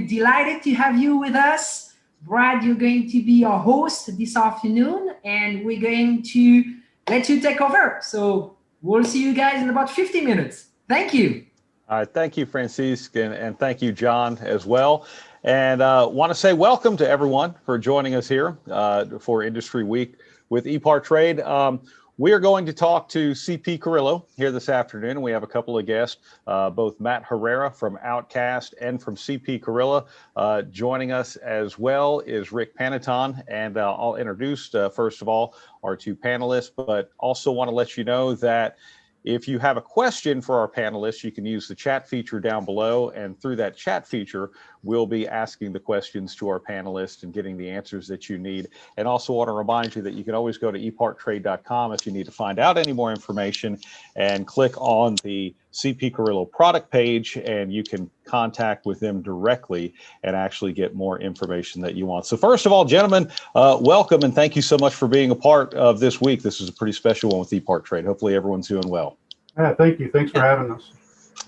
we're delighted to have you with us. Brad, you're going to be our host this afternoon, and we're going to let you take over. So we'll see you guys in about 50 minutes. Thank you. All right, thank you, Francisque, and thank you, John, as well. And want to say welcome to everyone for joining us here for Industry Week with EPARTRADE. We are going to talk to CP-Carrillo here this afternoon. We have a couple of guests, both Matt Herrera from Outcast and from CP-Carrillo. Joining us as well is Rick Paneton, and I'll introduce, first of all, our two panelists, but also want to let you know that if you have a question for our panelists, you can use the chat feature down below, and through that chat feature, we'll be asking the questions to our panelists and getting the answers that you need. And also want to remind you that you can always go to epartrade.com if you need to find out any more information, and click on the CP-Carrillo product page, and you can contact with them directly and actually get more information that you want. So first of all, gentlemen, welcome, and thank you so much for being a part of this week. This is a pretty special one with EPARTRADE. Hopefully everyone's doing well. Yeah, thank you. Thanks for having us.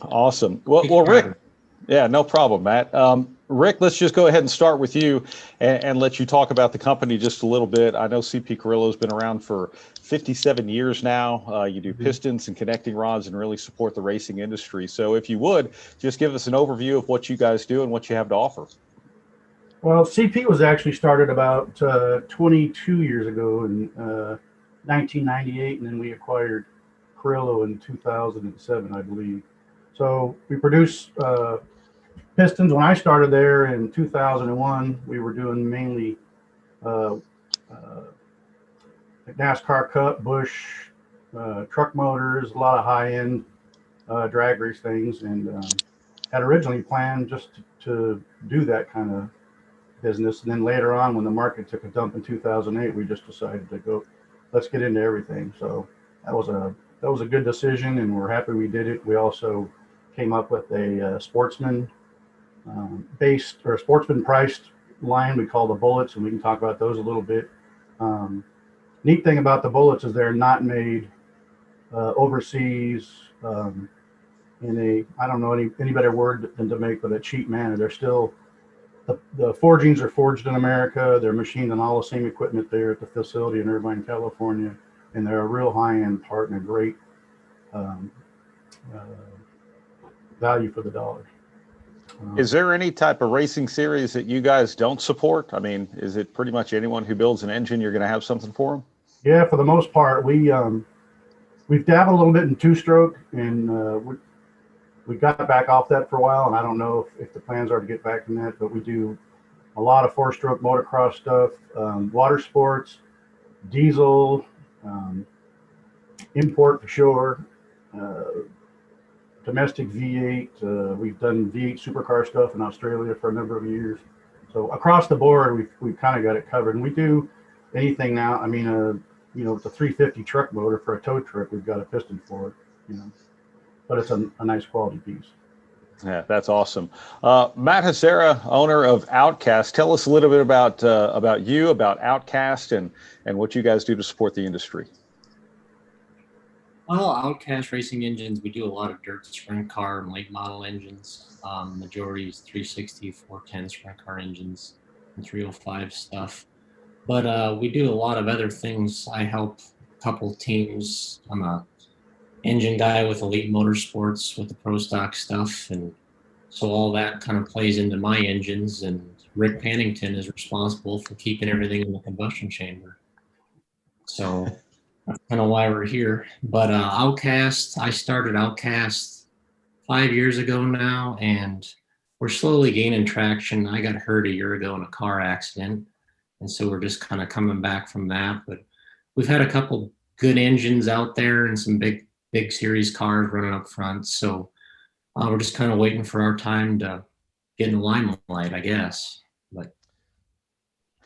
Awesome. Well, Rick, yeah, no problem, Matt. Rick, let's just go ahead and start with you and let you talk about the company just a little bit. I know CP-Carrillo has been around for 57 years now. You do pistons and connecting rods and really support the racing industry. So if you would, just give us an overview of what you guys do and what you have to offer. Well, CP was actually started about 22 years ago in 1998, and then we acquired Carrillo in 2007, I believe. So we produce pistons. When I started there in 2001, we were doing mainly NASCAR Cup, Busch, truck motors, a lot of high-end drag race things, and had originally planned just to do that kind of business. And then later on, when the market took a dump in 2008, we just decided to go, let's get into everything. So that was a good decision, and we're happy we did it. We also came up with a sportsman based or sportsman priced line we call the bullets, and we can talk about those a little bit. Neat thing about the bullets is they're not made overseas in a, I don't know any better word than to make, but a cheap manner. They're still, the forgings are forged in America. They're machined on all the same equipment there at the facility in Irvine, California, and they're a real high-end part and a great value for the dollar. Is there any type of racing series that you guys don't support? I mean, is it pretty much anyone who builds an engine, you're going to have something for them? Yeah, for the most part. We've dabbled a little bit in two-stroke, and we got back off that for a while, and I don't know if the plans are to get back in that, but we do a lot of four-stroke motocross stuff, water sports, diesel, import for sure, domestic V8. We've done V8 supercar stuff in Australia for a number of years. So across the board, we've kind of got it covered. And we do anything now. I mean, you know, with the 350 truck motor for a tow truck, we've got a piston for it, you know, but it's a nice quality piece. Yeah, that's awesome. Matt Herrera, owner of Outcast. Tell us a little bit about you, about Outcast, and what you guys do to support the industry. Well, Outcast Racing Engines, we do a lot of dirt sprint car and late model engines. Majority is 360, 410 sprint car engines and 305 stuff. But we do a lot of other things. I help a couple teams. I'm a engine guy with Elite Motorsports with the Pro Stock stuff. And so all that kind of plays into my engines. And Rick Pannington is responsible for keeping everything in the combustion chamber. So that's kind of why we're here. But Outcast, I started Outcast 5 years ago now, and we're slowly gaining traction. I got hurt a year ago in a car accident, and so we're just kind of coming back from that. But we've had a couple good engines out there and some big series cars running up front. So we're just kind of waiting for our time to get in the limelight, I guess. But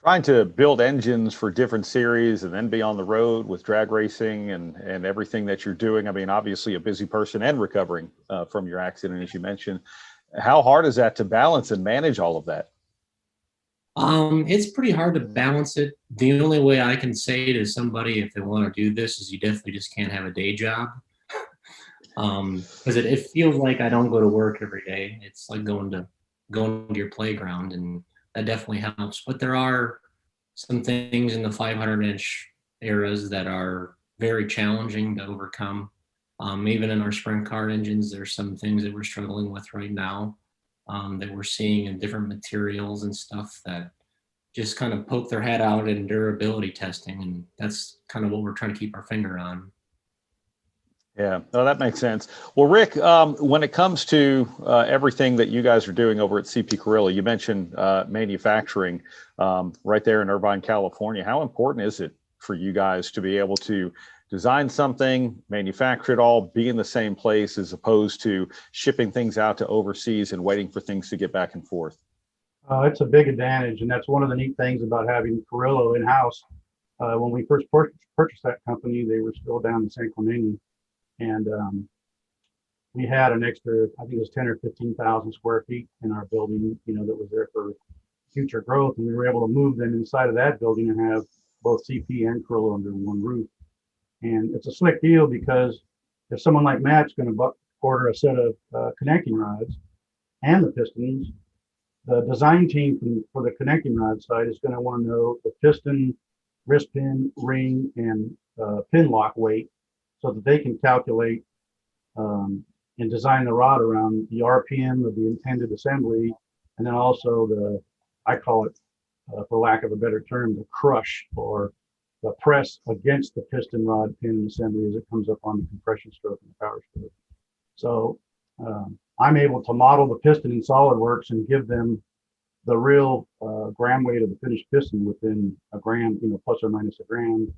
trying to build engines for different series and then be on the road with drag racing and everything that you're doing. I mean, obviously a busy person and recovering from your accident, as you mentioned. How hard is that to balance and manage all of that? It's pretty hard to balance it. The only way I can say to somebody if they want to do this is you definitely just can't have a day job. Because it feels like I don't go to work every day. It's like going to going to your playground, and that definitely helps. But there are some things in the 500-inch eras that are very challenging to overcome. Even in our sprint car engines, there's some things that we're struggling with right now that we're seeing in different materials and stuff that just kind of poke their head out in durability testing. And that's kind of what we're trying to keep our finger on. Yeah, no, that makes sense. Well, Rick, when it comes to everything that you guys are doing over at CP-Carrillo, you mentioned manufacturing right there in Irvine, California. How important is it for you guys to be able to design something, manufacture it all, be in the same place, as opposed to shipping things out to overseas and waiting for things to get back and forth? It's a big advantage, and that's one of the neat things about having Carrillo in-house. When we first purchased that company, they were still down in San Clemente, and we had an extra, I think it was 10 or 15,000 square feet in our building, that was there for future growth, and we were able to move them inside of that building and have both CP and Carrillo under one roof. And it's a slick deal, because if someone like Matt's going to order a set of connecting rods and the pistons, the design team for the connecting rod side is going to want to know the piston, wrist pin, ring, and pin lock weight, so that they can calculate and design the rod around the RPM of the intended assembly, and then also I call it, for lack of a better term, the crush, or the press against the piston rod pin assembly as it comes up on the compression stroke and the power stroke. So I'm able to model the piston in SolidWorks and give them the real gram weight of the finished piston within a gram, plus or minus a gram,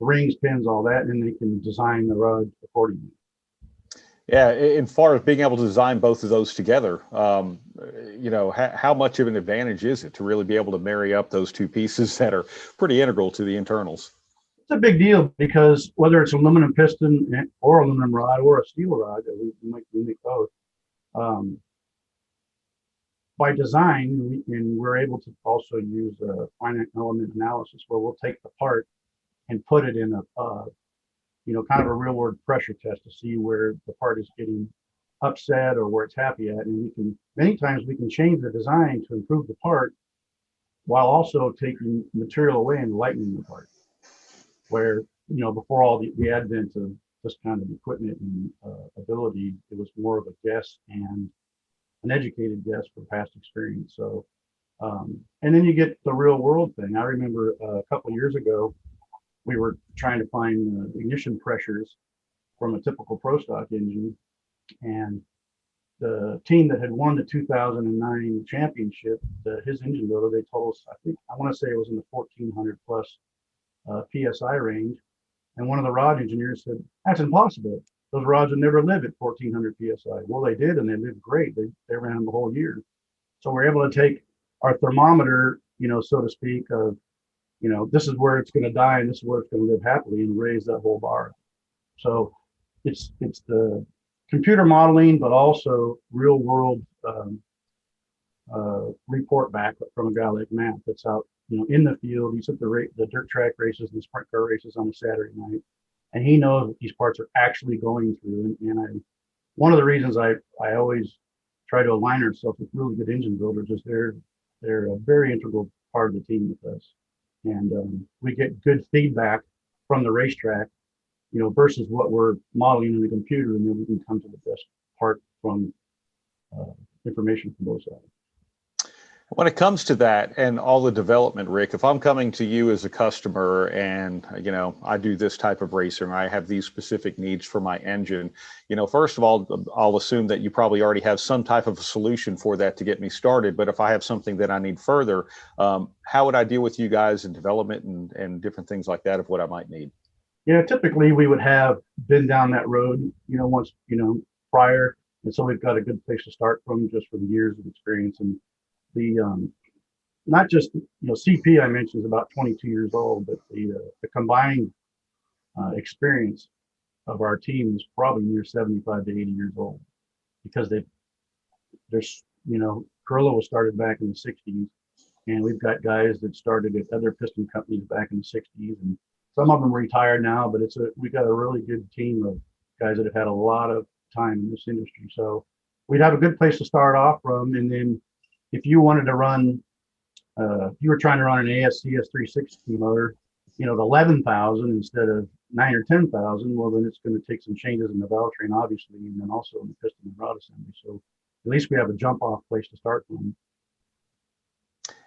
rings, pins, all that, and they can design the rod accordingly. Yeah, in far as being able to design both of those together, how much of an advantage is it to really be able to marry up those two pieces that are pretty integral to the internals? It's a big deal, because whether it's aluminum piston or aluminum rod or a steel rod, we make both. By design, and we're able to also use a finite element analysis, where we'll take the part and put it in a kind of a real world pressure test to see where the part is getting upset or where it's happy at. And many times we can change the design to improve the part while also taking material away and lightening the part. Where, before all the advent of this kind of equipment and ability, it was more of a guess and an educated guess for past experience. So, and then you get the real world thing. I remember a couple of years ago, we were trying to find ignition pressures from a typical Pro Stock engine, and the team that had won the 2009 championship, his engine builder, they told us, I want to say it was in the 1400 plus PSI range, and one of the rod engineers said, "That's impossible. Those rods would never live at 1400 PSI." Well, they did, and they lived great. They ran them the whole year. So we're able to take our thermometer, so to speak, of this is where it's going to die and this is where it's going to live happily, and raise that whole bar. So it's the computer modeling, but also real world report back from a guy like Matt that's out, in the field. He's at the dirt track races and the sprint car races on a Saturday night, and he knows what these parts are actually going through. And one of the reasons I always try to align ourselves with really good engine builders is they're a very integral part of the team with us. And we get good feedback from the racetrack, versus what we're modeling in the computer, and then we can come to the best part from information from both sides. When it comes to that and all the development, Rick, if I'm coming to you as a customer and, I do this type of racing, I have these specific needs for my engine, first of all, I'll assume that you probably already have some type of a solution for that to get me started. But if I have something that I need further, how would I deal with you guys in development and different things like that of what I might need? Yeah, typically we would have been down that road, once, prior. And so we've got a good place to start from, just from years of experience. And the not just CP I mentioned is about 22 years old, but the combined experience of our team is probably near 75 to 80 years old, because Carrillo was started back in the 60s, and we've got guys that started at other piston companies back in the 60s, and some of them retired now, but we got a really good team of guys that have had a lot of time in this industry. So we'd have a good place to start off from, and then if you wanted to run, if you were trying to run an ASCS 360 motor, you know, the 11,000 instead of 9 or 10,000, well, then it's going to take some changes in the valve train, obviously, and then also in the piston and rod assembly. So at least we have a jump off place to start from.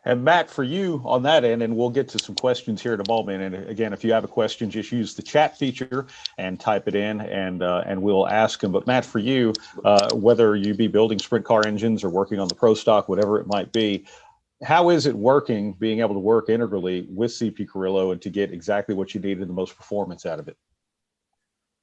And Matt, for you on that end, and we'll get to some questions here in a moment. And again, if you have a question, just use the chat feature and type it in, and we'll ask them. But Matt, for you, whether you be building sprint car engines or working on the Pro Stock, whatever it might be, how is it working, being able to work integrally with CP-Carrillo and to get exactly what you need and the most performance out of it?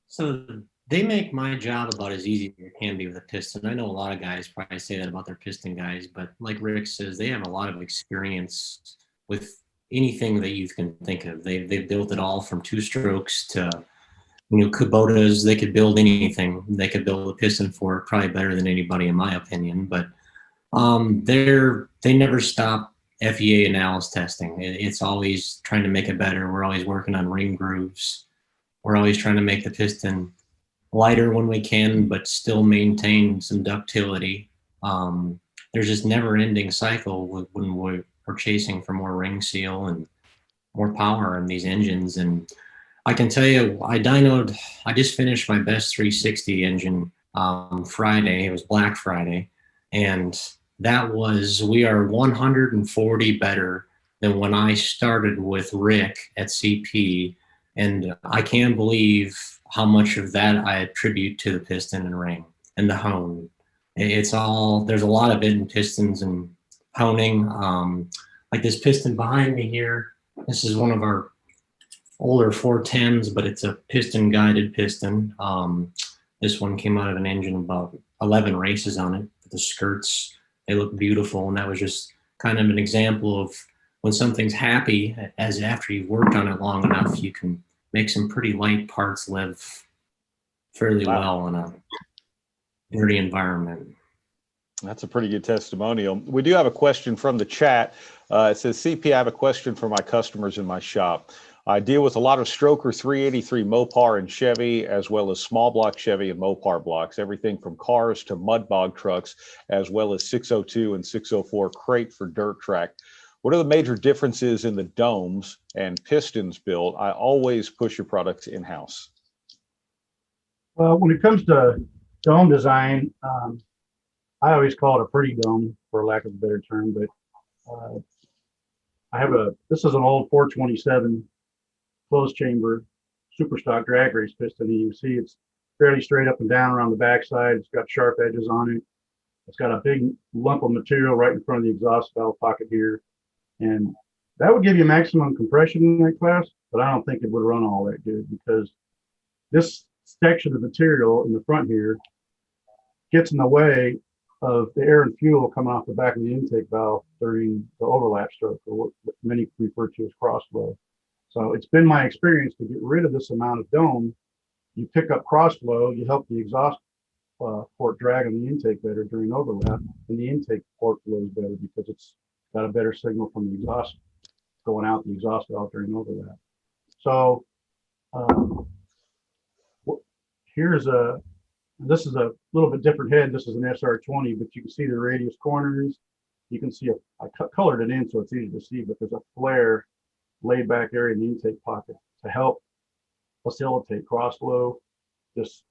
So they make my job about as easy as it can be with a piston. I know a lot of guys probably say that about their piston guys, but like Rick says, they have a lot of experience with anything that you can think of. They've built it all from 2 strokes to, you know, Kubotas. They could build anything. They could build a piston for it probably better than anybody, in my opinion. But they never stop FEA analysis testing. It's always trying to make it better. We're always working on ring grooves. We're always trying to make the piston lighter when we can, but still maintain some ductility. There's this never-ending cycle when we're chasing for more ring seal and more power in these engines. And I can tell you, I just finished my best 360 engine Friday. It was Black Friday, and we are 140 better than when I started with Rick at CP. And I can't believe how much of that I attribute to the piston and ring and the hone. There's a lot of it in pistons and honing. Like this piston behind me here, this is one of our older 410s, but it's a piston guided piston. This one came out of an engine about 11 races on it. The skirts, they look beautiful. And that was just kind of an example of when something's happy, as after you've worked on it long enough, you can make some pretty light parts live fairly well in a dirty environment. That's a pretty good testimonial. We do have a question from the chat. It says, CP, I have a question for my customers in my shop. I deal with a lot of Stroker 383 Mopar and Chevy, as well as small block Chevy and Mopar blocks, everything from cars to mud bog trucks, as well as 602 and 604 crate for dirt track. What are the major differences in the domes and pistons built? I always push your products in-house. Well, when it comes to dome design, I always call it a pretty dome, for lack of a better term, but this is an old 427 closed chamber super stock drag race piston. And you can see it's fairly straight up and down around the backside. It's got sharp edges on it. It's got a big lump of material right in front of the exhaust valve pocket here. And that would give you maximum compression in that class, but I don't think it would run all that good because this section of material in the front here gets in the way of the air and fuel coming off the back of the intake valve during the overlap stroke, or what many refer to as cross flow. So it's been my experience to get rid of this amount of dome. You pick up cross flow, you help the exhaust port drag on the intake better during overlap, and the intake port flows better because it's got a better signal from the exhaust going out the exhaust valve during overlap. So this is a little bit different head. This is an SR20, but you can see the radius corners. You can see I colored it in so it's easy to see, but there's a flare laid back area in the intake pocket to help facilitate cross flow. This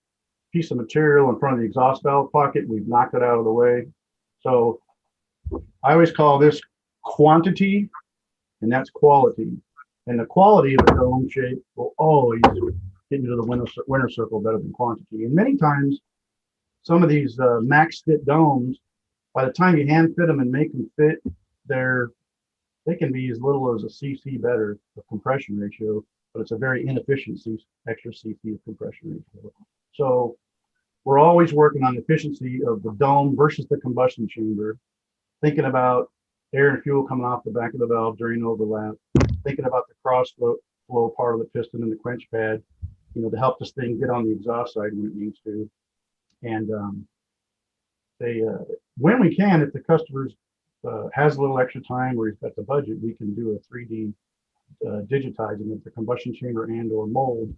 piece of material in front of the exhaust valve pocket, we've knocked it out of the way. So I always call this quantity, and that's quality. And the quality of the dome shape will always get you to the winner circle better than quantity. And many times, some of these max fit domes, by the time you hand fit them and make them fit, they can be as little as a cc better of compression ratio, but it's a very inefficient extra cc of compression ratio. So we're always working on the efficiency of the dome versus the combustion chamber, thinking about air and fuel coming off the back of the valve during overlap, thinking about the cross flow part of the piston and the quench pad, to help this thing get on the exhaust side when it needs to. And when we can, if the customer's has a little extra time or he's got the budget, we can do a 3D digitizing of the combustion chamber and or mold,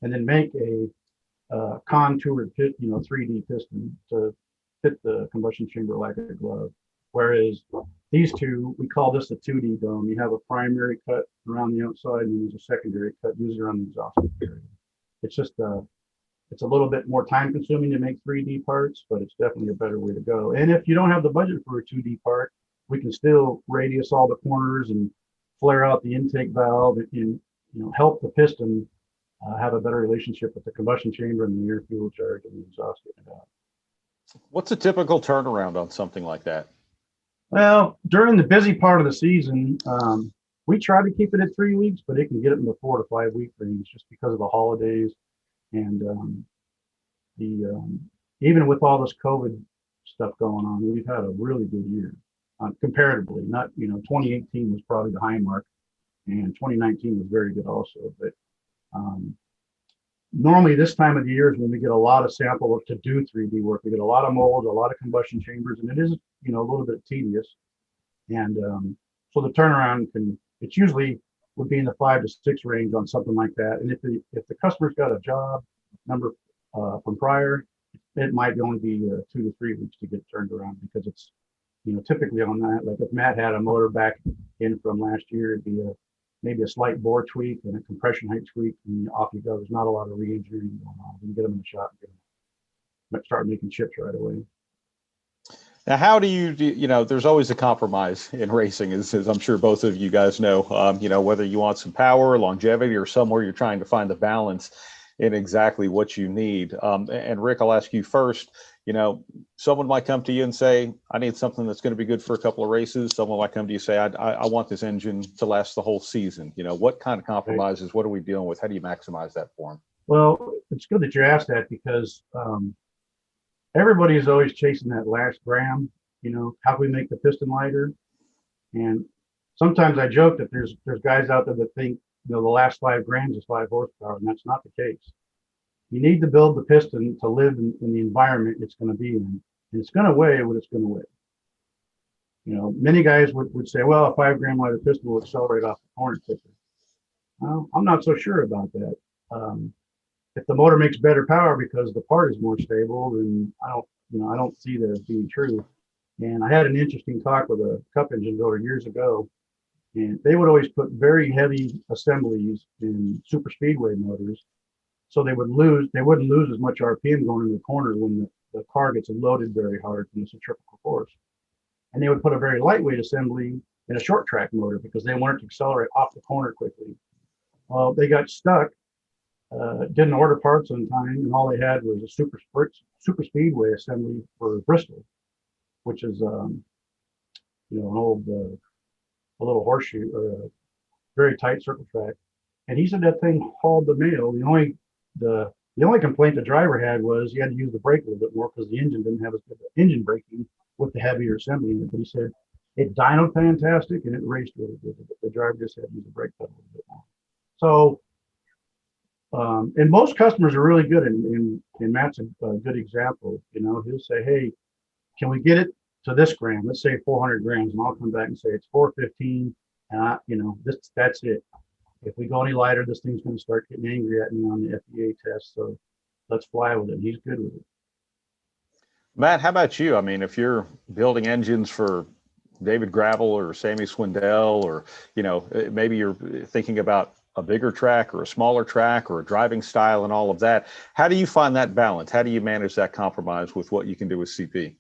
and then make a contoured 3D piston to fit the combustion chamber like a glove. Whereas these two, we call this a 2D dome. You have a primary cut around the outside, and there's a secondary cut usually around the exhaust area. It's just it's a little bit more time consuming to make 3D parts, but it's definitely a better way to go. And if you don't have the budget for a 2D part, we can still radius all the corners and flare out the intake valve and help the piston have a better relationship with the combustion chamber and the air fuel charge and the exhaust getting out. What's a typical turnaround on something like that? Well, during the busy part of the season, we try to keep it at 3 weeks, but it can get it in the 4 to 5 week range just because of the holidays. And even with all this COVID stuff going on, we've had a really good year comparatively. Not, 2018 was probably the high mark, and 2019 was very good also. But normally this time of the year is when we get a lot of sample work to do 3D work. We get a lot of molds, a lot of combustion chambers, and it is, a little bit tedious. And so the turnaround it's usually would be in the 5 to 6 range on something like that. And if the customer's got a job number from prior, it might only be 2 to 3 weeks to get turned around, because it's, typically on that, like if Matt had a motor back in from last year, it'd be maybe a slight bore tweak and a compression height tweak, and off you go. There's not a lot of re-engineering going on. You can get them in the shop and start making chips right away. Now, how do you there's always a compromise in racing, as I'm sure both of you guys know, whether you want some power, longevity, or somewhere you're trying to find the balance in exactly what you need. And Rick, I'll ask you first. Someone might come to you and say, I need something that's going to be good for a couple of races. Someone might come to you and say, I want this engine to last the whole season. What kind of compromises, what are we dealing with? How do you maximize that for them? Well, it's good that you asked that, because everybody is always chasing that last gram. How can we make the piston lighter? And sometimes I joke that there's guys out there that think, the last 5 grams is 5 horsepower, and that's not the case. You need to build the piston to live in the environment it's going to be in, and it's going to weigh what it's going to weigh. Many guys would say, well, a 5 gram lighter piston will accelerate off the corner quicker. Well, I'm not so sure about that. If the motor makes better power because the part is more stable, then I don't see that as being true. And I had an interesting talk with a cup engine builder years ago, and they would always put very heavy assemblies in super speedway motors, so they wouldn't lose as much RPM going into the corner when the car gets loaded very hard from the centrifugal force. And they would put a very lightweight assembly in a short track motor because they wanted to accelerate off the corner quickly. Well, they got stuck, didn't order parts on time, and all they had was a super speedway assembly for Bristol, which is an old a little horseshoe, very tight circle track. And he said that thing hauled the mail. The only complaint the driver had was he had to use the brake a little bit more because the engine didn't have as good engine braking with the heavier assembly in it. But he said it dynoed fantastic and it raced really good. But the driver just had to use the brake pedal a little bit more. So, and most customers are really good, and Matt's a good example. He'll say, hey, can we get it to this gram? Let's say 400 grams, and I'll come back and say it's 415, and that's it. If we go any lighter, this thing's going to start getting angry at me on the FEA test. So let's fly with it. He's good with it. Matt, how about you? I mean, if you're building engines for David Gravel or Sammy Swindell, or, maybe you're thinking about a bigger track or a smaller track or a driving style and all of that, how do you find that balance? How do you manage that compromise with what you can do with CP?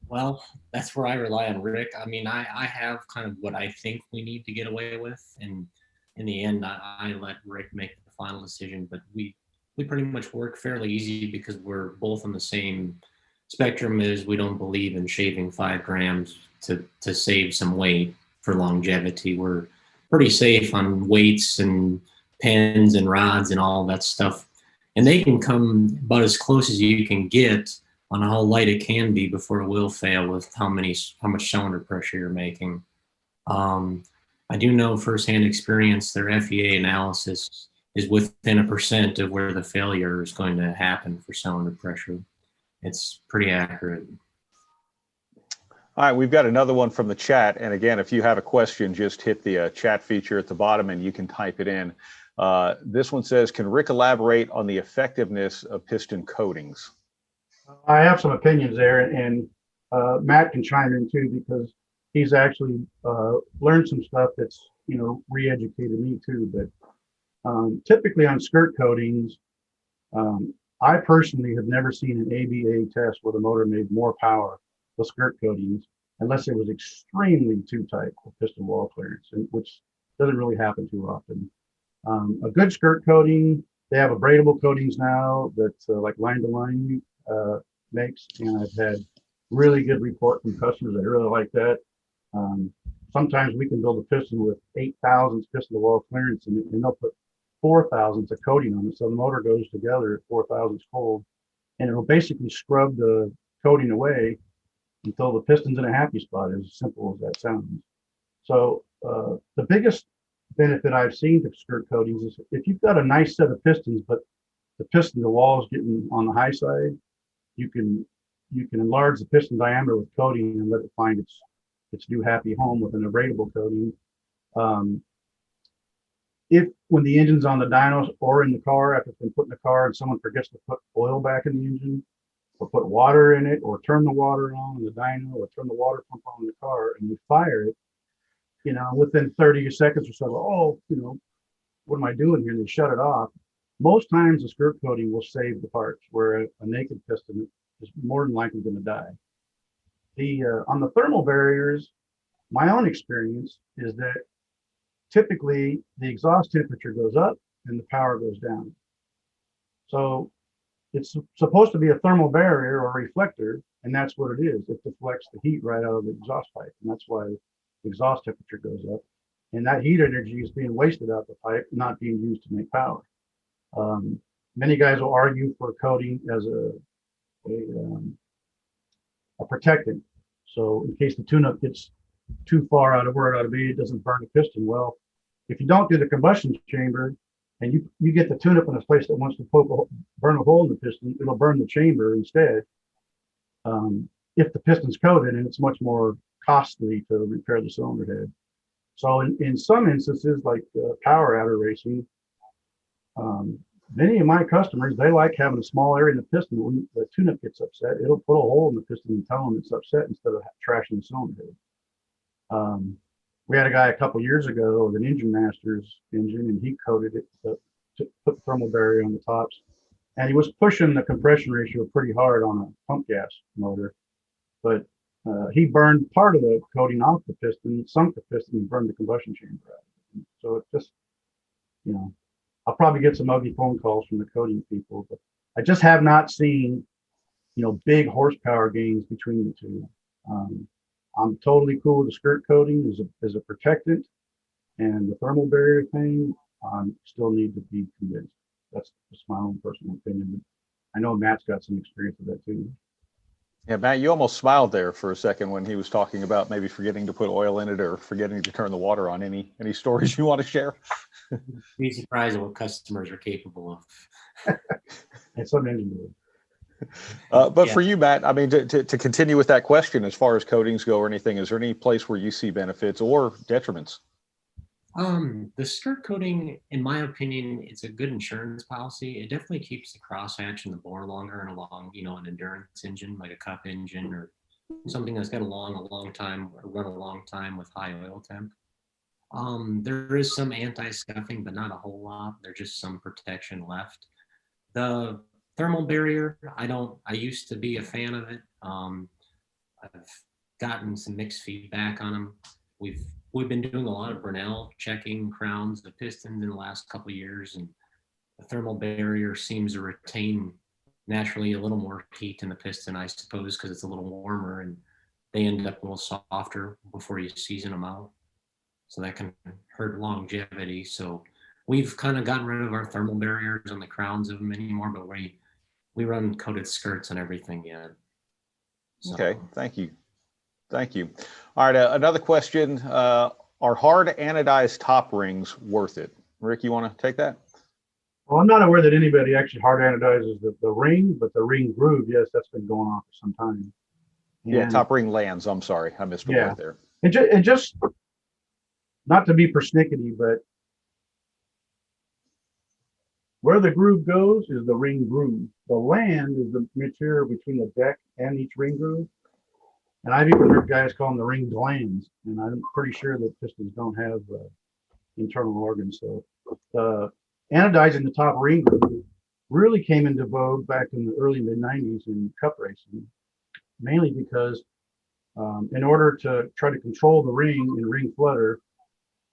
Well, that's where I rely on Rick. I mean, I have kind of what I think we need to get away with, and in the end, I let Rick make the final decision. But we pretty much work fairly easy because we're both on the same spectrum. Is we don't believe in shaving 5 grams to save some weight for longevity. We're pretty safe on weights and pins and rods and all that stuff, and they can come about as close as you can get on how light it can be before it will fail with how much cylinder pressure you're making. I do know firsthand experience their FEA analysis is within 1% of where the failure is going to happen for cylinder pressure. It's pretty accurate. All right, we've got another one from the chat. And again, if you have a question, just hit the chat feature at the bottom and you can type it in. This one says, can Rick elaborate on the effectiveness of piston coatings? I have some opinions there, and Matt can chime in too, because he's actually learned some stuff that's, re-educated me too. But typically on skirt coatings, I personally have never seen an ABA test where the motor made more power with skirt coatings, unless it was extremely too tight for piston wall clearance, which doesn't really happen too often. A good skirt coating, they have abradable coatings now that like Line to Line makes, and I've had really good report from customers that really like that. Sometimes we can build a piston with 8 thousandths piston to wall clearance, and they'll put 4 thousandths of coating on it, so the motor goes together at 4 thousandths cold, and it'll basically scrub the coating away until the piston's in a happy spot, as simple as that sounds. So the biggest benefit I've seen to skirt coatings is if you've got a nice set of pistons, but the piston to wall is getting on the high side, you can enlarge the piston diameter with coating and let it find its new happy home with an abradable coating. If when the engine's on the dynos or in the car, after it's been put in the car, and someone forgets to put oil back in the engine, or put water in it, or turn the water on in the dyno, or turn the water pump on in the car, and you fire it, within 30 seconds or so, what am I doing here? And they shut it off. Most times the skirt coating will save the parts, where a naked piston is more than likely going to die. On the thermal barriers, my own experience is that typically the exhaust temperature goes up and the power goes down. So it's supposed to be a thermal barrier or reflector, and that's what it is. It deflects the heat right out of the exhaust pipe, and that's why the exhaust temperature goes up. And that heat energy is being wasted out the pipe, not being used to make power. Many guys will argue for coating as a protectant. So in case the tune-up gets too far out of where it ought to be, it doesn't burn the piston. Well, if you don't do the combustion chamber and you get the tune-up in a place that wants to burn a hole in the piston, it'll burn the chamber instead. If the piston's coated, and it's much more costly to repair the cylinder head. So in some instances, like power outer racing, many of my customers, they like having a small area in the piston. When the tune-up gets upset, it'll put a hole in the piston and tell them it's upset instead of trashing the cylinder head. We had a guy a couple years ago with an Engine Masters engine, and he coated it to put thermal barrier on the tops, and he was pushing the compression ratio pretty hard on a pump gas motor, but he burned part of the coating off the piston, sunk the piston, and burned the combustion chamber out. So it's just, I'll probably get some ugly phone calls from the coating people, but I just have not seen, big horsepower gains between the two. I'm totally cool with the skirt coating as a protectant, and the thermal barrier thing, still need to be convinced. That's just my own personal opinion. But I know Matt's got some experience with that too. Yeah, Matt, you almost smiled there for a second when he was talking about maybe forgetting to put oil in it or forgetting to turn the water on. Any stories you want to share? Be surprised at what customers are capable of. And some engineers. But for you, Matt, I mean, to continue with that question, as far as coatings go or anything, is there any place where you see benefits or detriments? The skirt coating, in my opinion, it's a good insurance policy. It definitely keeps the crosshatch and the bore longer and along, an endurance engine like a cup engine or something that's got a long time or run a long time with high oil temp. There is some anti-scuffing, but not a whole lot. There's just some protection left. The thermal barrier, I used to be a fan of it. I've gotten some mixed feedback on them. We've been doing a lot of Brunel checking crowns of pistons in the last couple of years, and the thermal barrier seems to retain naturally a little more heat in the piston, I suppose, because it's a little warmer, and they end up a little softer before you season them out. So that can hurt longevity. So we've kind of gotten rid of our thermal barriers on the crowns of them anymore, but we run coated skirts and everything yet. So. Okay, thank you. All right, another question. Are hard anodized top rings worth it? Rick, you want to take that? Well, I'm not aware that anybody actually hard anodizes the ring, but the ring groove, yes, that's been going on for some time. And yeah, top ring lands. I'm sorry, I missed a word there. And just not to be persnickety, but where the groove goes is the ring groove. The land is the material between the deck and each ring groove. And I've even heard guys call them the ring glands, and I'm pretty sure that pistons don't have internal organs. So anodizing the top ring groove really came into vogue back in the early mid-90s in cup racing, mainly because in order to try to control the ring and ring flutter,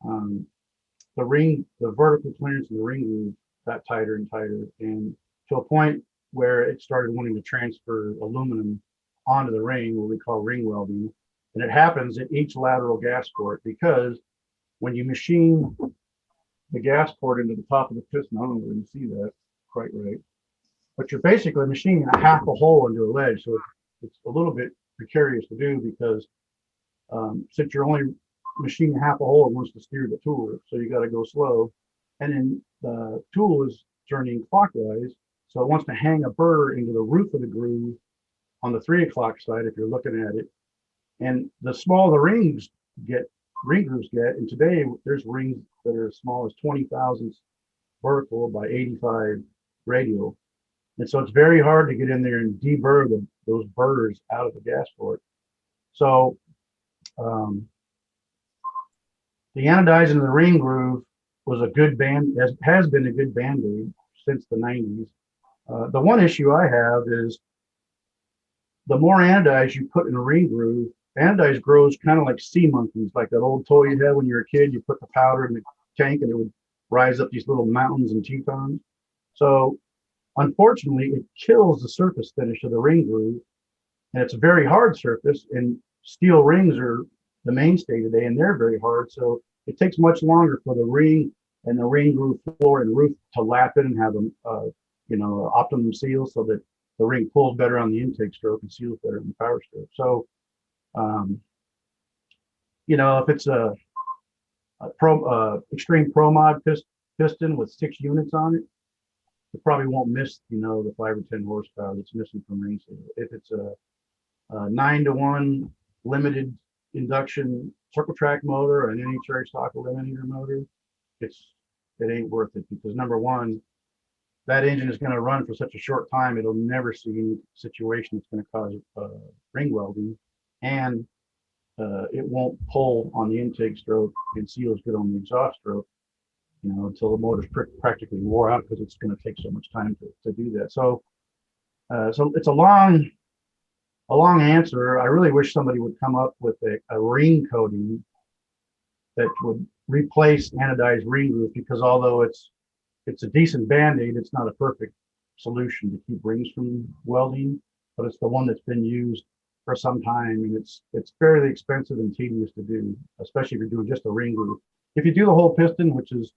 the vertical clearance of the ring groove got tighter and tighter, and to a point where it started wanting to transfer aluminum onto the ring, what we call ring welding. And it happens at each lateral gas port, because when you machine the gas port into the top of the piston, I don't know if you can see that quite right, but you're basically machining a half a hole into a ledge. So it's a little bit precarious to do, because since you're only machining half a hole, it wants to steer the tool, so you got to go slow. And then the tool is turning clockwise, so it wants to hang a burr into the roof of the groove on the 3 o'clock side if you're looking at it. And the smaller the ring grooves get, and today there's rings that are as small as 20 thousandths vertical by 85 radial. And so it's very hard to get in there and deburr those burrs out of the gas port. So the anodizing of the ring groove was a good has been a good band-aid since the 90s. The one issue I have is the more anodized you put in a ring groove, anodized grows kind of like sea monkeys, like that old toy you had when you were a kid. You put the powder in the tank and it would rise up these little mountains and tetons. So unfortunately, it kills the surface finish of the ring groove, and it's a very hard surface, and steel rings are the mainstay today, and they're very hard. So it takes much longer for the ring and the ring groove floor and roof to lap it and have them, optimum seal, so that the ring pulls better on the intake stroke and seals better in the power stroke. So, if it's a extreme pro mod piston with 6 units on it, it probably won't miss, the 5 or 10 horsepower that's missing from ring seal. If it's a 9-to-1 limited induction circle track motor or an NHRA stock eliminator motor, it ain't worth it, because number one, that engine is going to run for such a short time, it'll never see any situation that's going to cause ring welding, and it won't pull on the intake stroke and seal as good on the exhaust stroke, until the motor's practically wore out, because it's going to take so much time to do that. So it's a long answer. I really wish somebody would come up with a ring coating that would replace anodized ring groove, because although it's a decent band-aid, it's not a perfect solution to keep rings from welding, but it's the one that's been used for some time, and it's fairly expensive and tedious to do, especially if you're doing just a ring groove. If you do the whole piston, which is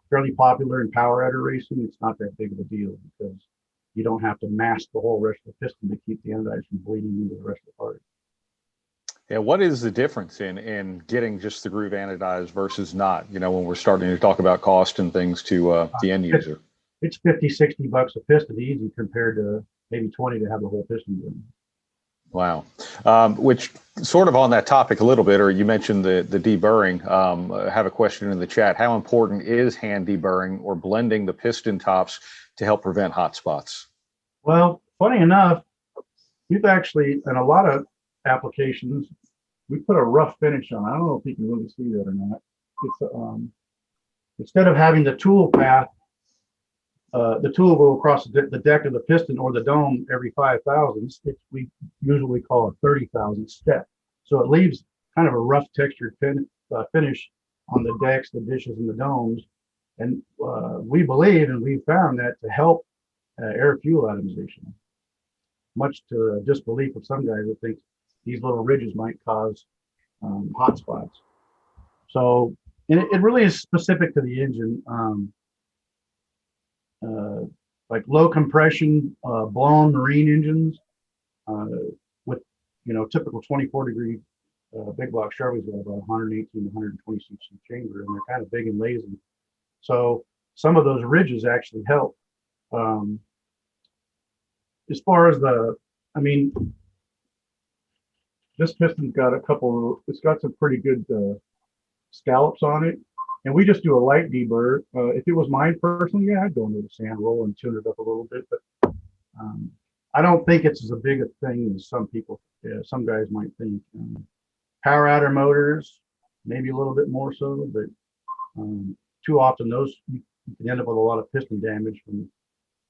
fairly popular in power adder racing, it's not that big of a deal, because you don't have to mask the whole rest of the piston to keep the anodized from bleeding into the rest of the part. Yeah, what is the difference in getting just the groove anodized versus not, when we're starting to talk about cost and things to the end user? It's $50-$60 a piston easy, compared to maybe 20 to have the whole piston done. Wow. Which sort of on that topic a little bit, or you mentioned the deburring. I have a question in the chat. How important is hand deburring or blending the piston tops to help prevent hot spots? Well, funny enough, we've actually, in a lot of applications, we put a rough finish on. I don't know if you can really see that or not. It's instead of having the tool path, the tool go across the deck of the piston or the dome every 5 thousandths, we usually call a 30 thousandth step. So it leaves kind of a rough textured finish on the decks, the dishes, and the domes. And we believe, and we've found that to help air fuel atomization, much to the disbelief of some guys that think these little ridges might cause hot spots. So, and it really is specific to the engine. Like low compression, blown marine engines with, typical 24-degree big block Chevys that have a 118 to 120 cc chamber, and they're kind of big and lazy. So some of those ridges actually help. As far as this piston's got it's got some pretty good scallops on it, and we just do a light deburr. If it was mine personally, yeah, I'd go into the sand roll and tune it up a little bit, but I don't think it's as big a thing as some people, some guys might think. Power adder motors, maybe a little bit more so, but too often those you can end up with a lot of piston damage from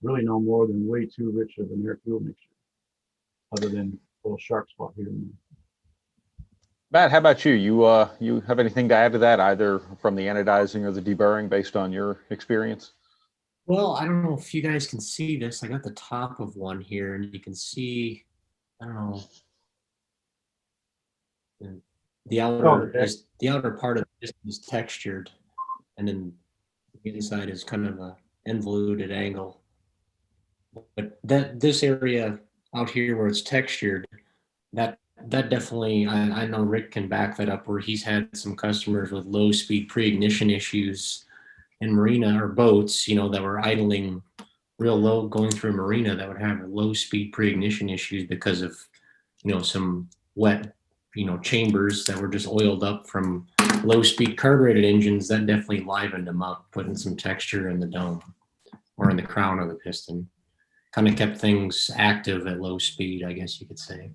really no more than way too rich of an air fuel mixture, other than a little sharp spot here and there. Matt, how about you? You have anything to add to that, either from the anodizing or the deburring, based on your experience? Well, I don't know if you guys can see this. I got the top of one here, and you can see, I don't know, the outer part of the piston is textured, and then the inside is kind of a involuted angle. But this area out here where it's textured, that definitely, I know Rick can back that up, where he's had some customers with low speed pre-ignition issues in marina or boats, you know, that were idling real low going through a marina, that would have low speed pre-ignition issues because of, you know, some wet, you know, chambers that were just oiled up from low speed carbureted engines. That definitely livened them up, putting some texture in the dome or in the crown of the piston. Kind of kept things active at low speed, I guess you could say.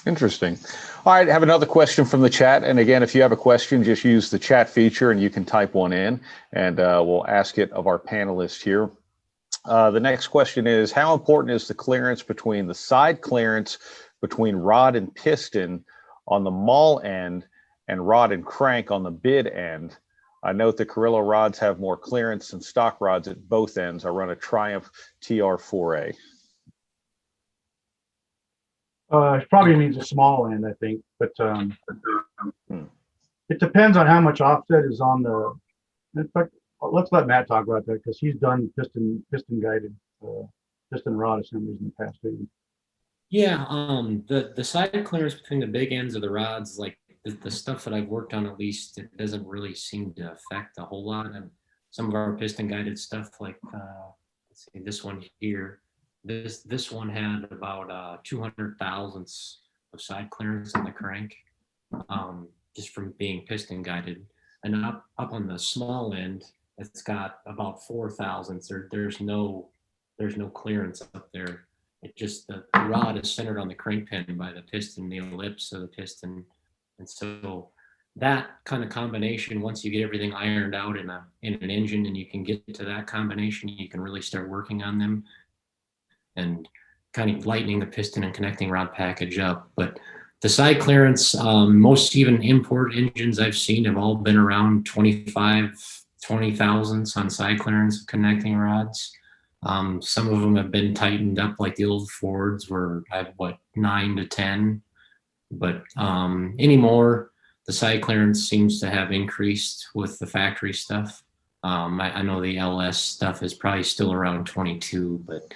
Interesting. All right, I have another question from the chat. And again, if you have a question, just use the chat feature and you can type one in, and we'll ask it of our panelists here. The next question is, how important is the clearance between the side clearance between rod and piston on the maul end and rod and crank on the bid end? I note the Carrillo rods have more clearance than stock rods at both ends. I run a Triumph TR4A. It probably means a small end, I think, but it depends on how much offset is on the. In fact, let's let Matt talk about that, because he's done piston guided piston rod assemblies in the past too. Yeah, the side clearance between the big ends of the rods, like the stuff that I've worked on, at least, it doesn't really seem to affect a whole lot. And some of our piston guided stuff, like let's see, this one here. This one had about 200 thousandths of side clearance on the crank, just from being piston guided. And up on the small end, it's got about 4 thousandths. There's no clearance up there. It just, the rod is centered on the crank pin by the piston, the ellipse of the piston, and so that kind of combination, once you get everything ironed out in an engine and you can get to that combination, you can really start working on them and kind of lightening the piston and connecting rod package up. But the side clearance, most even import engines I've seen have all been around 20 thousandths on side clearance connecting rods. Some of them have been tightened up, like the old Fords were at 9 to 10. But anymore, the side clearance seems to have increased with the factory stuff. I know the LS stuff is probably still around 22, but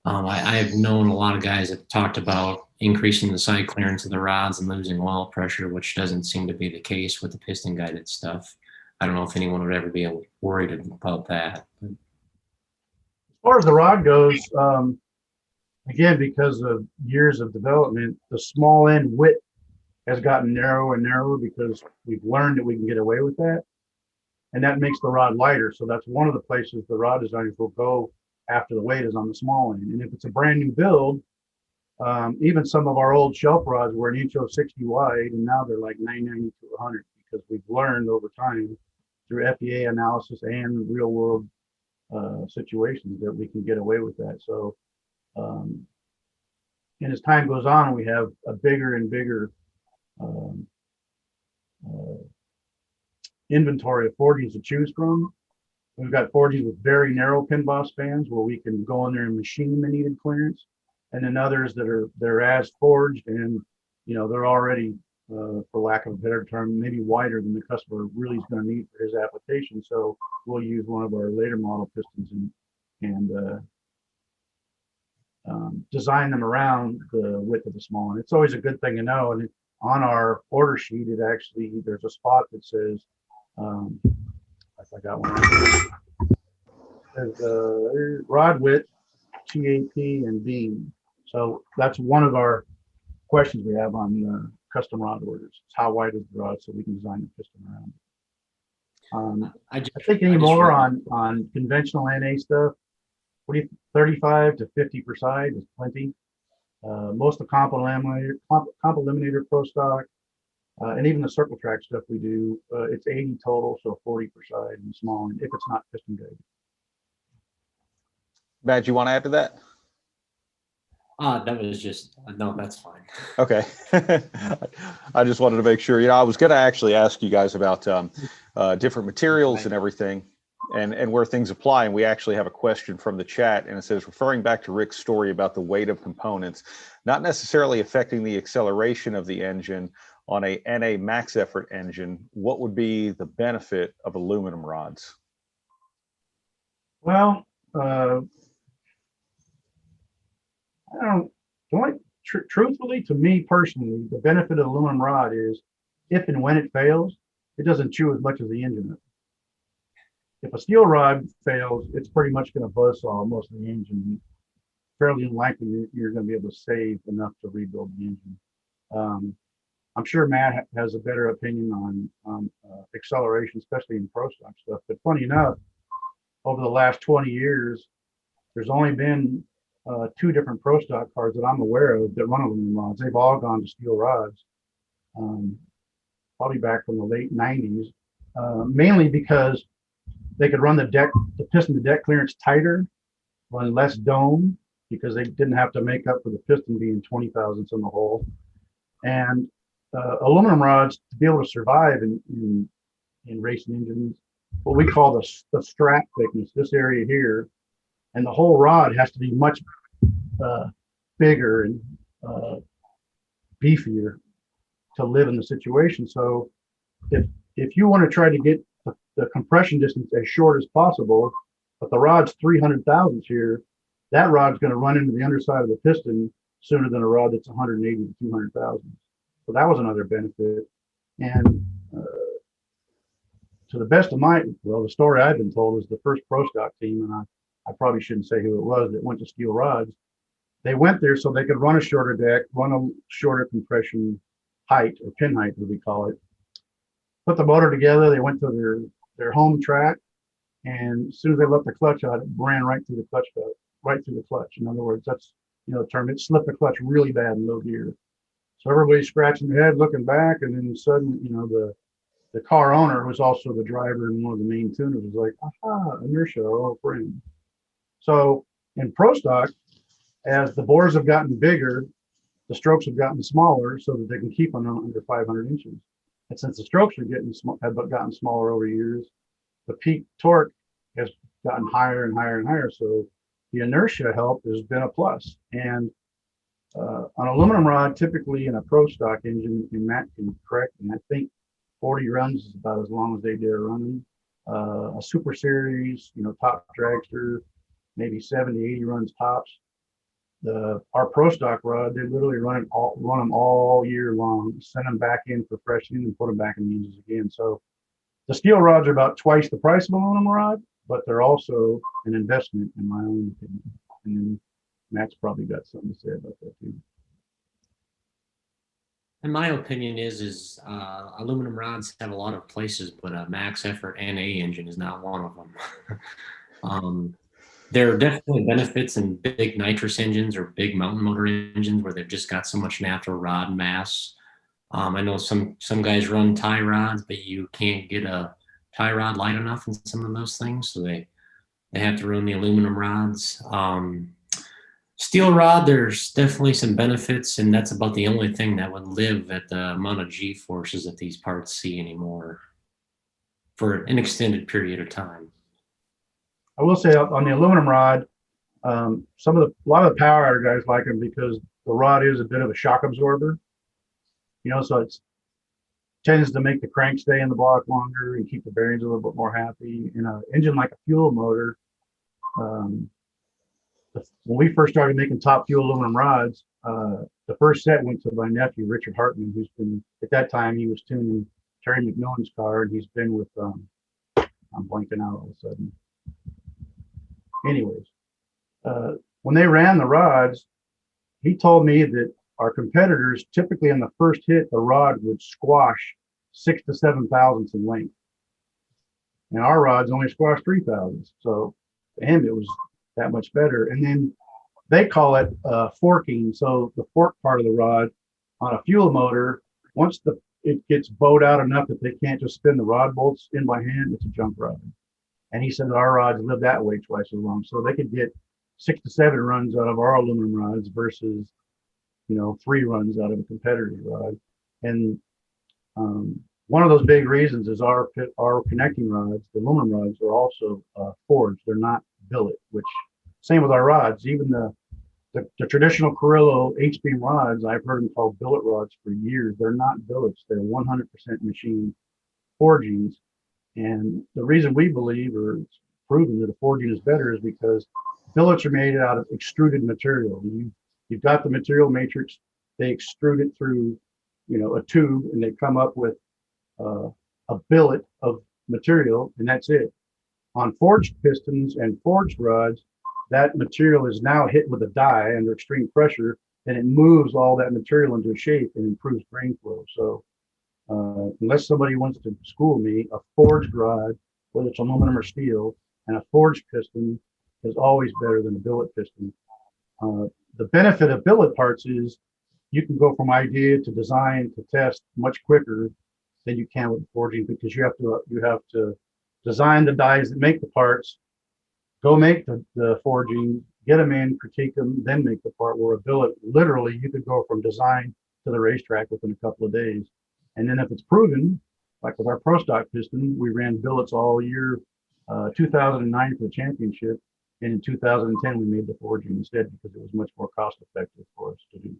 I've known a lot of guys that talked about increasing the side clearance of the rods and losing oil pressure, which doesn't seem to be the case with the piston guided stuff. I don't know if anyone would ever be worried about that. As far as the rod goes, again, because of years of development, the small end width has gotten narrower and narrower because we've learned that we can get away with that. And that makes the rod lighter. So that's one of the places the rod designers will go after the weight is on the small end. And if it's a brand new build, even some of our old shelf rods were 1.60" wide, and now they're like 990 to 100, because we've learned over time through FEA analysis and real world situations that we can get away with that. So, and as time goes on, we have a bigger and bigger inventory of 40s to choose from. We've got 40s with very narrow pin boss spans where we can go in there and machine the needed clearance, and then others that they're as forged, and they're already, for lack of a better term, maybe wider than the customer really is going to need for his application. So we'll use one of our later model pistons and design them around the width of the small one. It's always a good thing to know. And on our order sheet, there's a spot that says, I got one. There's rod width, TAP, and beam. So that's one of our questions we have on custom rod orders. It's how wide is the rod, so we can design the piston around it. I think anymore on conventional NA stuff, what do you, 35 to 50 per side is plenty. Most of the comp eliminator pro stock, and even the circle track stuff we do, it's 80 total, so 40 per side and small, if it's not piston guided. Matt, you want to add to that? That was just, no, that's fine. Okay. I just wanted to make sure, I was going to actually ask you guys about different materials and everything and where things apply. And we actually have a question from the chat, and it says, referring back to Rick's story about the weight of components, not necessarily affecting the acceleration of the engine on a NA max effort engine, what would be the benefit of aluminum rods? Well, truthfully, to me personally, the benefit of aluminum rod is if and when it fails, it doesn't chew as much as the engine. If a steel rod fails, it's pretty much going to buzzsaw most of the engine. Fairly unlikely you're going to be able to save enough to rebuild the engine. I'm sure Matt has a better opinion on acceleration, especially in pro stock stuff. But funny enough, over the last 20 years, there's only been 2 different pro stock cars that I'm aware of that run aluminum rods. They've all gone to steel rods, probably back from the late 90s, mainly because they could run the piston to deck clearance tighter, run less dome, because they didn't have to make up for the piston being 20 thousandths in the hole. And aluminum rods, to be able to survive in racing engines, what we call the strap thickness, this area here, and the whole rod has to be much bigger and beefier to live in the situation. So if you want to try to get the compression distance as short as possible, but the rod's 300 thousandths here, that rod's going to run into the underside of the piston sooner than a rod that's 180 to 200 thousandths. So that was another benefit. And to the best of the story I've been told is the first pro stock team, and I probably shouldn't say who it was, that went to steel rods. They went there so they could run a shorter deck, run a shorter compression height, or pin height, as we call it. Put the motor together. They went to their home track, and as soon as they let the clutch out, it ran right through the clutch pedal, right through the clutch. In other words, that's the term. It slipped the clutch really bad in low gear. So everybody's scratching their head, looking back, and then suddenly, the car owner, who's also the driver and one of the main tuners, was like, aha, inertia, our old friend. So in pro stock, as the bores have gotten bigger, the strokes have gotten smaller so that they can keep them under 500 inches. And since the strokes are have gotten smaller over years, the peak torque has gotten higher and higher and higher. So the inertia help has been a plus. And on aluminum rod, typically in a pro stock engine, and Matt can correct me, I think 40 runs is about as long as they dare running. A super series, top dragster, maybe 70, 80 runs tops. Our pro stock rod, they literally run them all year long, send them back in for freshening and put them back in the engines again. So the steel rods are about twice the price of aluminum rod, but they're also an investment, in my own opinion. And then Matt's probably got something to say about that too. In my opinion is aluminum rods have a lot of places, but a max effort NA engine is not one of them. There are definitely benefits in big nitrous engines or big mountain motor engines where they've just got so much natural rod mass. I know some guys run tie rods, but you can't get a tie rod light enough in some of those things, so they have to run the aluminum rods. Steel rod, there's definitely some benefits, and that's about the only thing that would live at the amount of G-forces that these parts see anymore for an extended period of time. I will say on the aluminum rod, a lot of the power hour guys like them because the rod is a bit of a shock absorber. So it tends to make the crank stay in the block longer and keep the bearings a little bit more happy. In an engine like a fuel motor, when we first started making top fuel aluminum rods, the first set went to my nephew, Richard Hartman, who's been, at that time, he was tuning Terry McMillan's car, and he's been with, I'm blanking out all of a sudden. Anyways, when they ran the rods, he told me that our competitors, typically in the first hit, the rod would squash 6 to 7 thousandths in length. And our rods only squash 3 thousandths. So to him, it was that much better. And then they call it forking. So the fork part of the rod on a fuel motor, once it gets bowed out enough that they can't just spin the rod bolts in by hand, it's a junk rod. And he said our rods live that way twice as long. So they could get 6 to 7 runs out of our aluminum rods versus, 3 runs out of a competitor's rod. And one of those big reasons is our connecting rods, the aluminum rods, are also forged. They're not billet, which same with our rods. Even the traditional Carrillo H-beam rods, I've heard them called billet rods for years. They're not billets. They're 100% machine forgings. And the reason we believe, or it's proven that a forging is better, is because billets are made out of extruded material. You've got the material matrix. They extrude it through, a tube, and they come up with a billet of material, and that's it. On forged pistons and forged rods, that material is now hit with a die under extreme pressure, and it moves all that material into shape and improves grain flow. So unless somebody wants to school me, a forged rod, whether it's aluminum or steel, and a forged piston is always better than a billet piston. The benefit of billet parts is you can go from idea to design to test much quicker than you can with forging, because you have to design the dies that make the parts, go make the forging, get them in, critique them, then make the part. Where a billet, literally, you could go from design to the racetrack within a couple of days. And then if it's proven, like with our Pro Stock piston, we ran billets all year, 2009 for the championship. And in 2010, we made the forging instead because it was much more cost effective for us to do.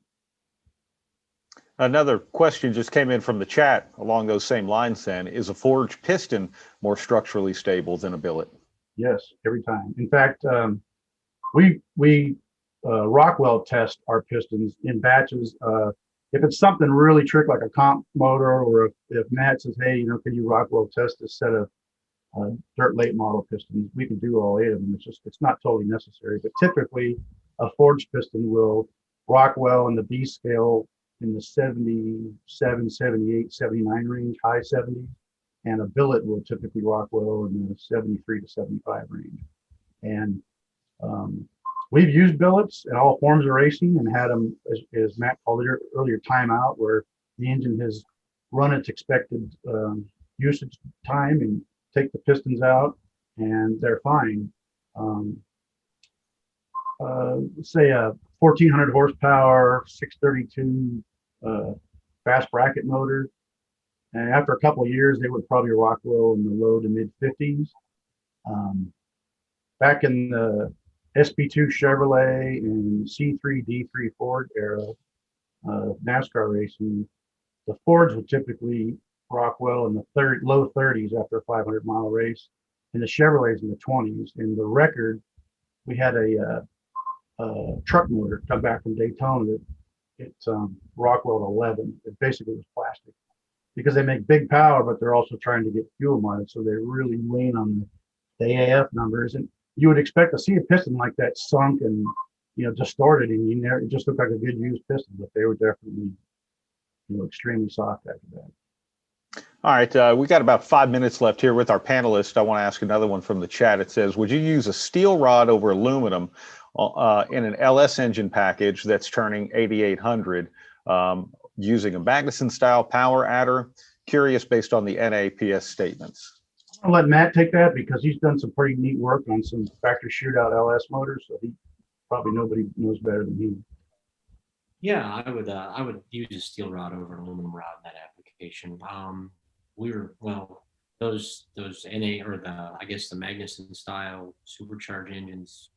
Another question just came in from the chat along those same lines then. Is a forged piston more structurally stable than a billet? Yes, every time. In fact, we Rockwell test our pistons in batches. If it's something really tricky like a comp motor, or if Matt says, hey, can you Rockwell test this set of dirt late model pistons, we can do all 8 of them. It's not totally necessary, but typically a forged piston will Rockwell in the B scale in the 77, 78, 79 range, high 70s, and a billet will typically Rockwell in the 73 to 75 range. And we've used billets in all forms of racing and had them, as Matt called it earlier, timeout, where the engine has run its expected usage time and take the pistons out, and they're fine. Say a 1400 horsepower, 632 fast bracket motor, and after a couple of years, they would probably Rockwell in the low to mid 50s. Back in the SP2 Chevrolet and C3 D3 Ford era NASCAR racing, the Fords would typically Rockwell in the low 30s after a 500-mile race, and the Chevrolets in the 20s. And the record, we had a truck motor come back from Daytona that it's Rockwell at 11. It basically was plastic because they make big power, but they're also trying to get fuel mileage, so they really lean on the AAF numbers. And you would expect to see a piston like that sunk and distorted, and it just looked like a good used piston, but they were definitely extremely soft after that. All right, we got about 5 minutes left here with our panelists. I want to ask another one from the chat. It says, would you use a steel rod over aluminum in an LS engine package that's turning 8,800 using a Magnuson-style power adder? Curious based on the NAPS statements. I'll let Matt take that because he's done some pretty neat work on some factory shootout LS motors, so he probably nobody knows better than he. Yeah, I would use a steel rod over an aluminum rod in that application. Those NA, or the Magnuson style supercharged engines,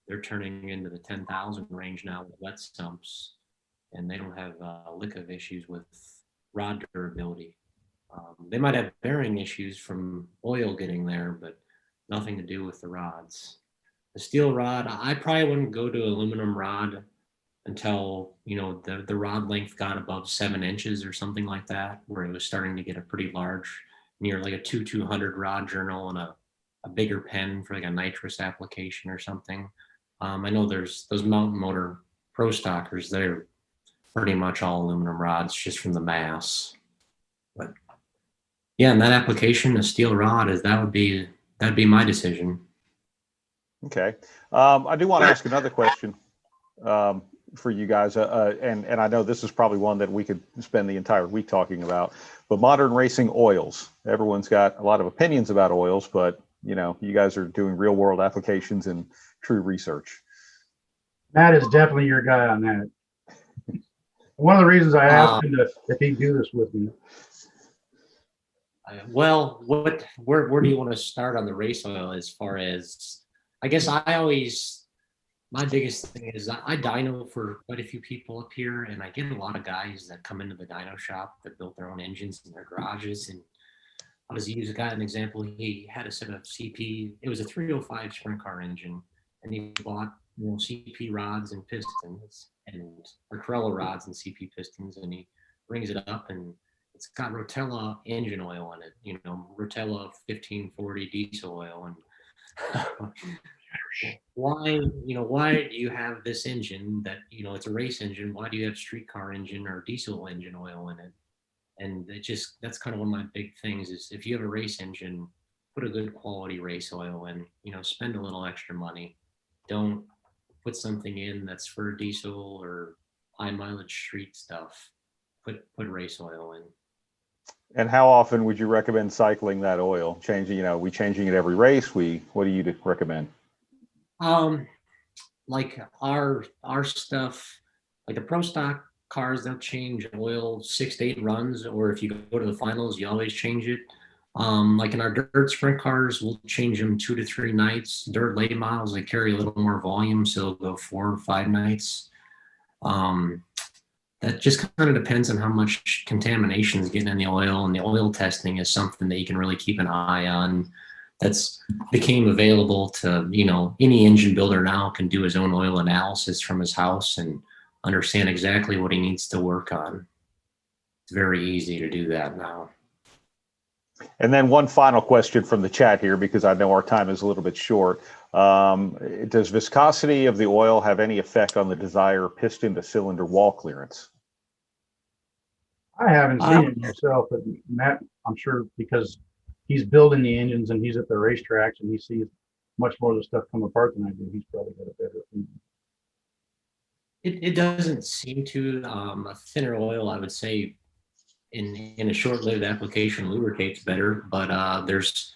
they're turning into the 10,000 range now with wet sumps, and they don't have a lick of issues with rod durability. They might have bearing issues from oil getting there, but nothing to do with the rods. The steel rod, I probably wouldn't go to aluminum rod until the rod length got above 7 inches or something like that, where it was starting to get a pretty large, near like a 200 rod journal and a bigger pen for like a nitrous application or something. I know there's those mountain motor pro stockers, they're pretty much all aluminum rods just from the mass. But yeah, in that application, a steel rod that'd be my decision. Okay. I do want to ask another question for you guys, and I know this is probably one that we could spend the entire week talking about, but modern racing oils. Everyone's got a lot of opinions about oils, but you know, you guys are doing real world applications and true research. Matt is definitely your guy on that. One of the reasons I asked him if he'd do this with me. Well, where do you want to start on the race oil? As far as, I guess my biggest thing is I dyno for quite a few people up here, and I get a lot of guys that come into the dyno shop that built their own engines in their garages. And I'll just use an example. He had a set of CP. It was a 305 sprint car engine, and he bought CP rods and pistons or Carrillo rods and CP pistons, and he brings it up and it's got Rotella engine oil in it, Rotella 1540 diesel oil. And why do you have this engine that, it's a race engine? Why do you have streetcar engine or diesel engine oil in it? And that's kind of one of my big things is if you have a race engine, put a good quality race oil in, spend a little extra money. Don't put something in that's for diesel or high mileage street stuff. Put race oil in. And how often would you recommend cycling that oil? We changing it every race? What do you recommend? Like our stuff, like the pro stock cars, they'll change oil 6 to 8 runs, or if you go to the finals, you always change it. Like in our dirt sprint cars, we'll change them 2 to 3 nights. Dirt late models, they carry a little more volume, so they'll go 4 or 5 nights. That just kind of depends on how much contamination is getting in the oil, and the oil testing is something that you can really keep an eye on. That's became available to, any engine builder now can do his own oil analysis from his house and understand exactly what he needs to work on. It's very easy to do that now. And then one final question from the chat here, because I know our time is a little bit short. Does viscosity of the oil have any effect on the desired piston to cylinder wall clearance? I haven't seen it myself, but Matt, I'm sure because he's building the engines and he's at the racetracks and he sees much more of the stuff come apart than I do. He's probably got a better opinion. It doesn't seem to. A thinner oil, I would say, in a short-lived application, lubricates better. But there's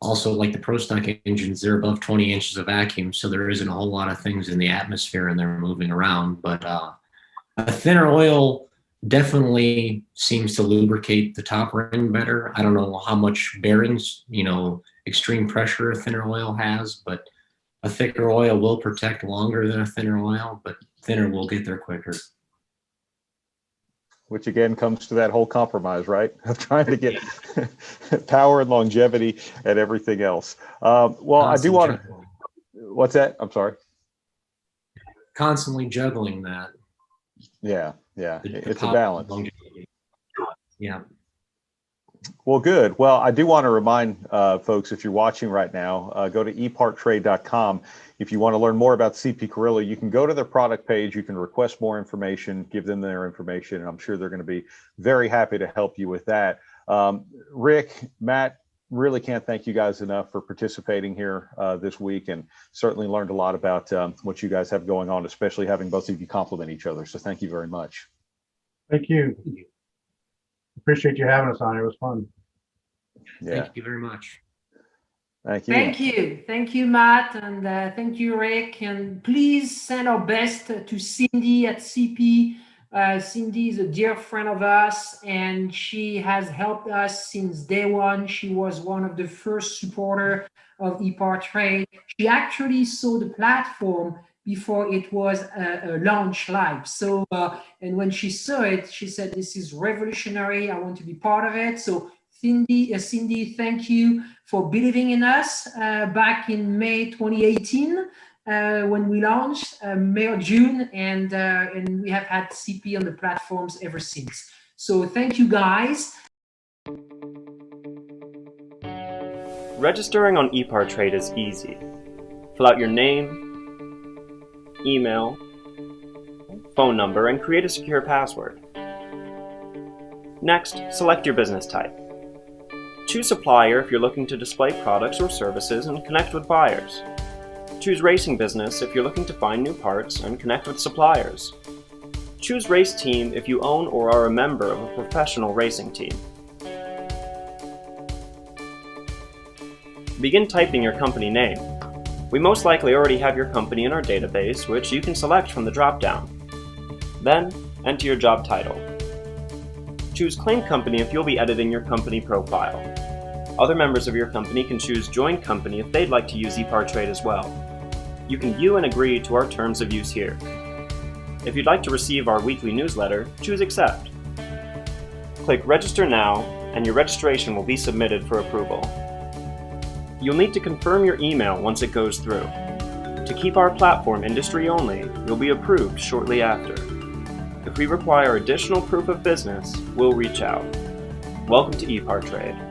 also, like the pro stock engines, they're above 20 inches of vacuum, so there isn't a whole lot of things in the atmosphere and they're moving around. But a thinner oil definitely seems to lubricate the top ring better. I don't know how much bearings, extreme pressure a thinner oil has, but a thicker oil will protect longer than a thinner oil, but thinner will get there quicker. Which again comes to that whole compromise, right? Of trying to get power and longevity and everything else. Well, I do want to, what's that? I'm sorry. Constantly juggling that. Yeah. It's a balance. Yeah. Well, good. Well, I do want to remind folks, if you're watching right now, go to EPARTRADE.com. If you want to learn more about CP-Carrillo, you can go to their product page. You can request more information, give them their information, and I'm sure they're going to be very happy to help you with that. Rick, Matt, really can't thank you guys enough for participating here this week, and certainly learned a lot about what you guys have going on, especially having both of you complement each other. So thank you very much. Thank you. Appreciate you having us on. It was fun. Yeah. Thank you very much. Thank you. Thank you, Matt, and thank you, Rick. And please send our best to Cindy at CP. Cindy is a dear friend of us, and she has helped us since day one. She was one of the first supporter of EPARTRADE. She actually saw the platform before it was launched live. So, and when she saw it, she said, "This is revolutionary. I want to be part of it." So, Cindy, thank you for believing in us back in May 2018 when we launched, May or June, and we have had CP on the platforms ever since. So thank you, guys. Registering on EPARTRADE is easy. Fill out your name, email, phone number, and create a secure password. Next, select your business type. Choose supplier if you're looking to display products or services and connect with buyers. Choose Racing Business if you're looking to find new parts and connect with suppliers. Choose Race Team if you own or are a member of a professional racing team. Begin typing your company name. We most likely already have your company in our database, which you can select from the drop-down. Then, enter your job title. Choose Claim Company if you'll be editing your company profile. Other members of your company can choose Join Company if they'd like to use EPARTRADE as well. You can view and agree to our terms of use here. If you'd like to receive our weekly newsletter, choose Accept. Click Register Now, and your registration will be submitted for approval. You'll need to confirm your email once it goes through. To keep our platform industry only, you'll be approved shortly after. If we require additional proof of business, we'll reach out. Welcome to EPARTRADE.